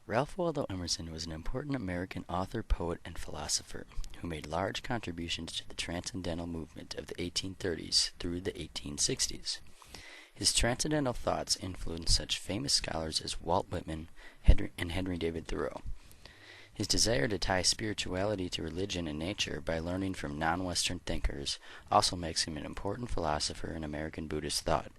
Ralph Waldo Emerson was an important American author, poet, and philosopher who made large contributions to the Transcendental movement of the 1830s through the 1860s. His transcendental thoughts influenced such famous scholars as Walt Whitman and Henry David Thoreau. His desire to tie spirituality to religion and nature by learning from non-Western thinkers also makes him an important philosopher in American Buddhist thought.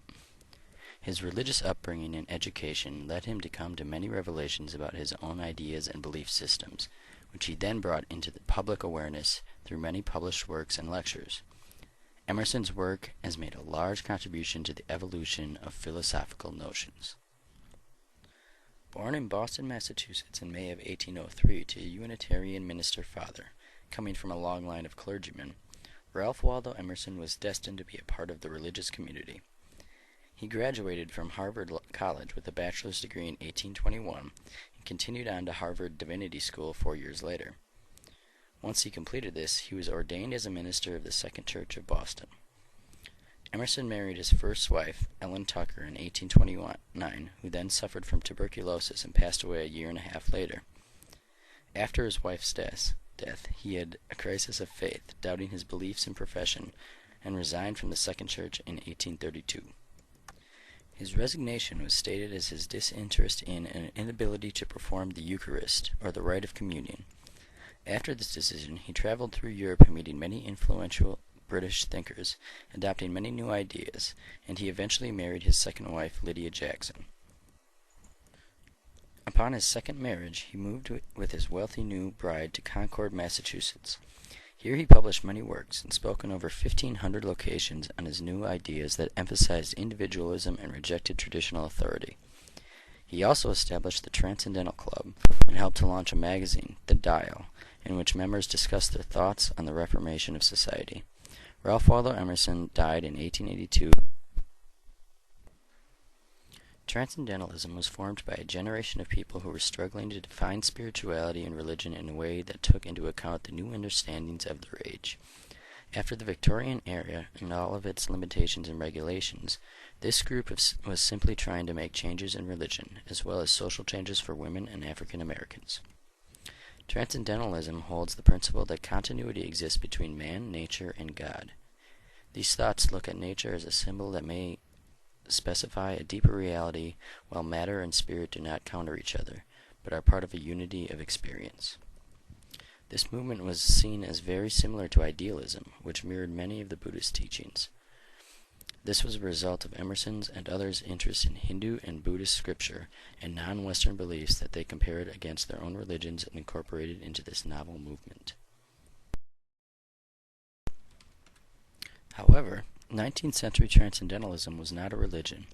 His religious upbringing and education led him to come to many revelations about his own ideas and belief systems, which he then brought into the public awareness through many published works and lectures. Emerson's work has made a large contribution to the evolution of philosophical notions. Born in Boston, Massachusetts in May of 1803 to a Unitarian minister father, coming from a long line of clergymen, Ralph Waldo Emerson was destined to be a part of the religious community. He graduated from Harvard College with a bachelor's degree in 1821 and continued on to Harvard Divinity School 4 years later. Once he completed this, he was ordained as a minister of the Second Church of Boston. Emerson married his first wife, Ellen Tucker, in 1829, who then suffered from tuberculosis and passed away a year and a half later. After his wife's death, he had a crisis of faith, doubting his beliefs and profession, and resigned from the Second Church in 1832. His resignation was stated as his disinterest in and inability to perform the Eucharist, or the rite of communion. After this decision, he traveled through Europe meeting many influential British thinkers, adopting many new ideas, and he eventually married his second wife, Lydia Jackson. Upon his second marriage, he moved with his wealthy new bride to Concord, Massachusetts. Here he published many works and spoke in over 1,500 locations on his new ideas that emphasized individualism and rejected traditional authority. He also established the Transcendental Club and helped to launch a magazine, The Dial, in which members discussed their thoughts on the reformation of society. Ralph Waldo Emerson died in 1882. Transcendentalism was formed by a generation of people who were struggling to define spirituality and religion in a way that took into account the new understandings of their age. After the Victorian era and all of its limitations and regulations, this group was simply trying to make changes in religion, as well as social changes for women and African Americans. Transcendentalism holds the principle that continuity exists between man, nature, and God. These thoughts look at nature as a symbol that may specify a deeper reality, while matter and spirit do not counter each other, but are part of a unity of experience. This movement was seen as very similar to idealism, which mirrored many of the Buddhist teachings. This was a result of Emerson's and others' interest in Hindu and Buddhist scripture and non-Western beliefs that they compared against their own religions and incorporated into this novel movement. However, 19th century Transcendentalism was not a religion.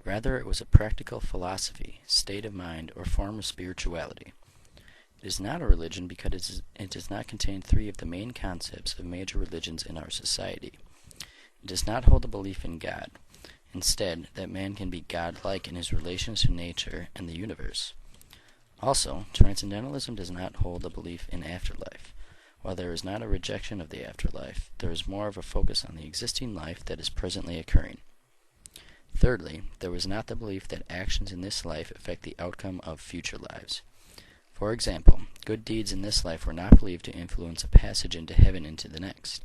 Rather, it was a practical philosophy, state of mind, or form of spirituality. It is not a religion because it does not contain three of the main concepts of major religions in our society. It does not hold a belief in God. Instead, that man can be God-like in his relations to nature and the universe. Also, Transcendentalism does not hold a belief in afterlife. While there is not a rejection of the afterlife, there is more of a focus on the existing life that is presently occurring. Thirdly, there was not the belief that actions in this life affect the outcome of future lives. For example, good deeds in this life were not believed to influence a passage into heaven into the next.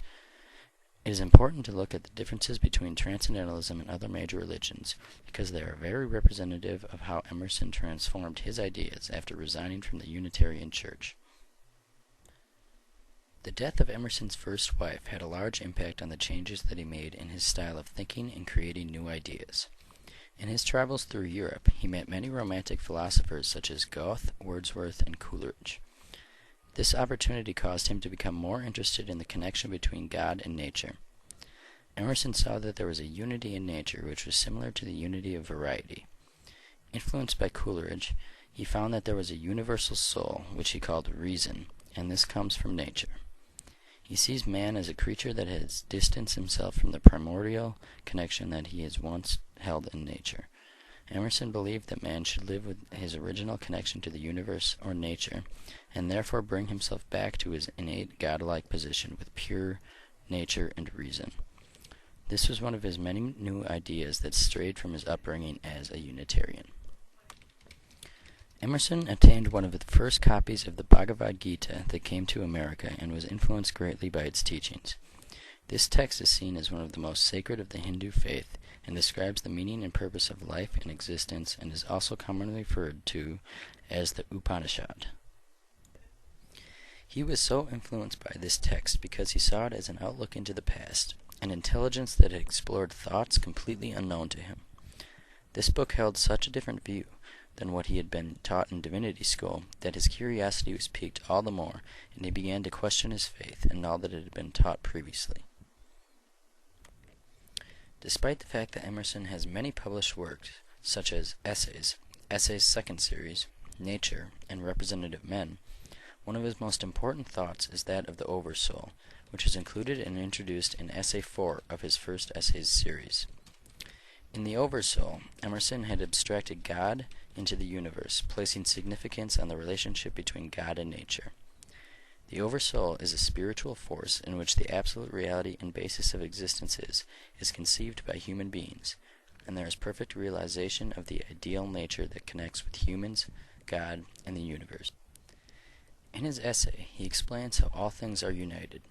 It is important to look at the differences between Transcendentalism and other major religions, because they are very representative of how Emerson transformed his ideas after resigning from the Unitarian Church. The death of Emerson's first wife had a large impact on the changes that he made in his style of thinking and creating new ideas. In his travels through Europe, he met many romantic philosophers such as Goethe, Wordsworth, and Coleridge. This opportunity caused him to become more interested in the connection between God and nature. Emerson saw that there was a unity in nature which was similar to the unity of variety. Influenced by Coleridge, he found that there was a universal soul, which he called reason, and this comes from nature. He sees man as a creature that has distanced himself from the primordial connection that he has once held in nature. Emerson believed that man should live with his original connection to the universe or nature, and therefore bring himself back to his innate godlike position with pure nature and reason. This was one of his many new ideas that strayed from his upbringing as a Unitarian. Emerson obtained one of the first copies of the Bhagavad Gita that came to America and was influenced greatly by its teachings. This text is seen as one of the most sacred of the Hindu faith and describes the meaning and purpose of life and existence, and is also commonly referred to as the Upanishad. He was so influenced by this text because he saw it as an outlook into the past, an intelligence that had explored thoughts completely unknown to him. This book held such a different view than what he had been taught in divinity school that his curiosity was piqued all the more, and he began to question his faith and all that had been taught previously. Despite the fact that Emerson has many published works, such as Essays, Essays Second Series, Nature, and Representative Men, one of his most important thoughts is that of the Oversoul, which is included and introduced in Essay 4 of his first Essays series. In the Oversoul, Emerson had abstracted God into the universe, placing significance on the relationship between God and nature. The Oversoul is a spiritual force in which the absolute reality and basis of existence is conceived by human beings, and there is perfect realization of the ideal nature that connects with humans, God, and the universe. In his essay, he explains how all things are united,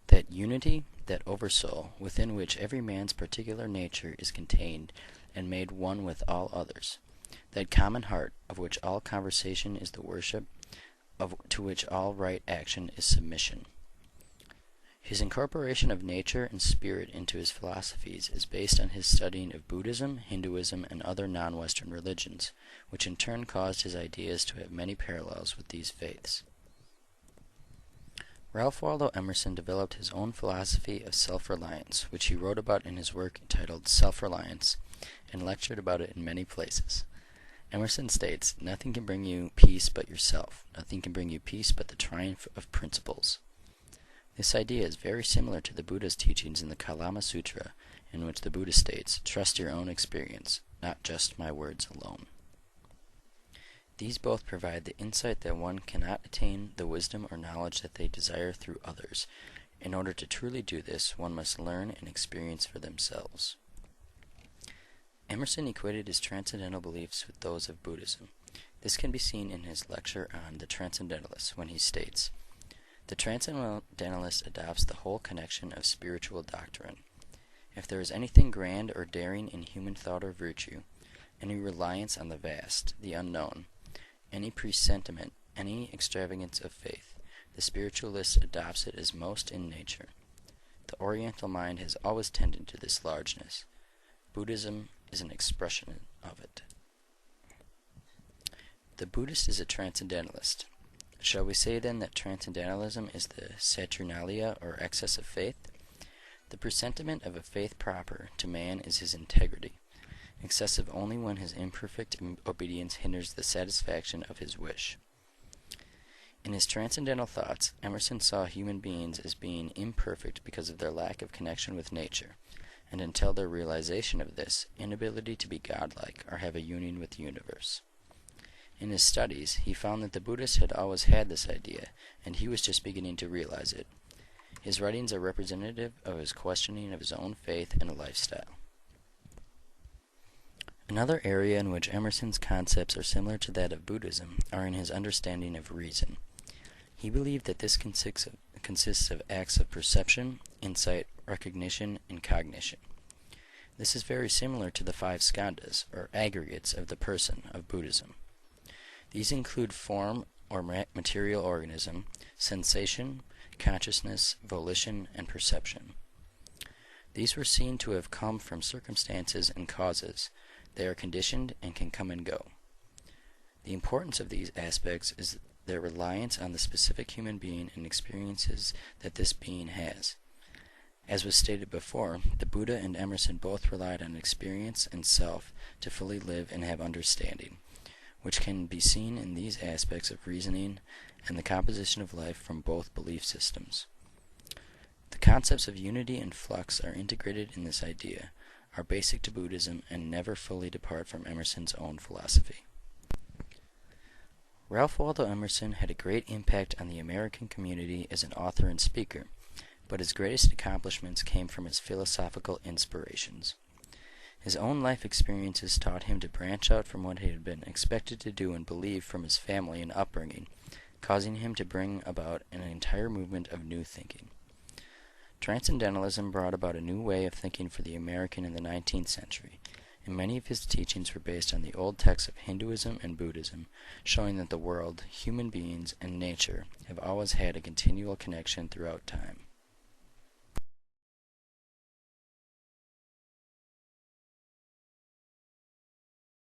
that unity, that Oversoul, within which every man's particular nature is contained and made one with all others, that common heart, of which all conversation is the worship, to which all right action is submission. His incorporation of nature and spirit into his philosophies is based on his studying of Buddhism, Hinduism, and other non-Western religions, which in turn caused his ideas to have many parallels with these faiths. Ralph Waldo Emerson developed his own philosophy of self-reliance, which he wrote about in his work entitled Self-Reliance, and lectured about it in many places. Emerson states, "Nothing can bring you peace but yourself. Nothing can bring you peace but the triumph of principles." This idea is very similar to the Buddha's teachings in the Kalama Sutra, in which the Buddha states, "Trust your own experience, not just my words alone." These both provide the insight that one cannot attain the wisdom or knowledge that they desire through others. In order to truly do this, one must learn and experience for themselves. Emerson equated his transcendental beliefs with those of Buddhism. This can be seen in his lecture on The Transcendentalist, when he states, "The Transcendentalist adopts the whole connection of spiritual doctrine. If there is anything grand or daring in human thought or virtue, any reliance on the vast, the unknown, any presentiment, any extravagance of faith, the spiritualist adopts it as most in nature. The Oriental mind has always tended to this largeness. Buddhism is an expression of it." The Buddhist is a transcendentalist. Shall we say then that transcendentalism is the Saturnalia or excess of faith? The presentiment of a faith proper to man is his integrity, excessive only when his imperfect obedience hinders the satisfaction of his wish. In his transcendental thoughts, Emerson saw human beings as being imperfect because of their lack of connection with nature, and until their realization of this, inability to be godlike or have a union with the universe. In his studies, he found that the Buddhists had always had this idea, and he was just beginning to realize it. His writings are representative of his questioning of his own faith and lifestyle. Another area in which Emerson's concepts are similar to that of Buddhism are in his understanding of reason. He believed that this consists of acts of perception, insight, recognition, and cognition. This is very similar to the five skandhas, or aggregates of the person, of Buddhism. These include form, or material organism, sensation, consciousness, volition, and perception. These were seen to have come from circumstances and causes. They are conditioned and can come and go. The importance of these aspects is their reliance on the specific human being and experiences that this being has. As was stated before, the Buddha and Emerson both relied on experience and self to fully live and have understanding, which can be seen in these aspects of reasoning and the composition of life from both belief systems. The concepts of unity and flux are integrated in this idea, are basic to Buddhism, and never fully depart from Emerson's own philosophy. Ralph Waldo Emerson had a great impact on the American community as an author and speaker, but his greatest accomplishments came from his philosophical inspirations. His own life experiences taught him to branch out from what he had been expected to do and believe from his family and upbringing, causing him to bring about an entire movement of new thinking. Transcendentalism brought about a new way of thinking for the American in the 19th century, and many of his teachings were based on the old texts of Hinduism and Buddhism, showing that the world, human beings, and nature have always had a continual connection throughout time.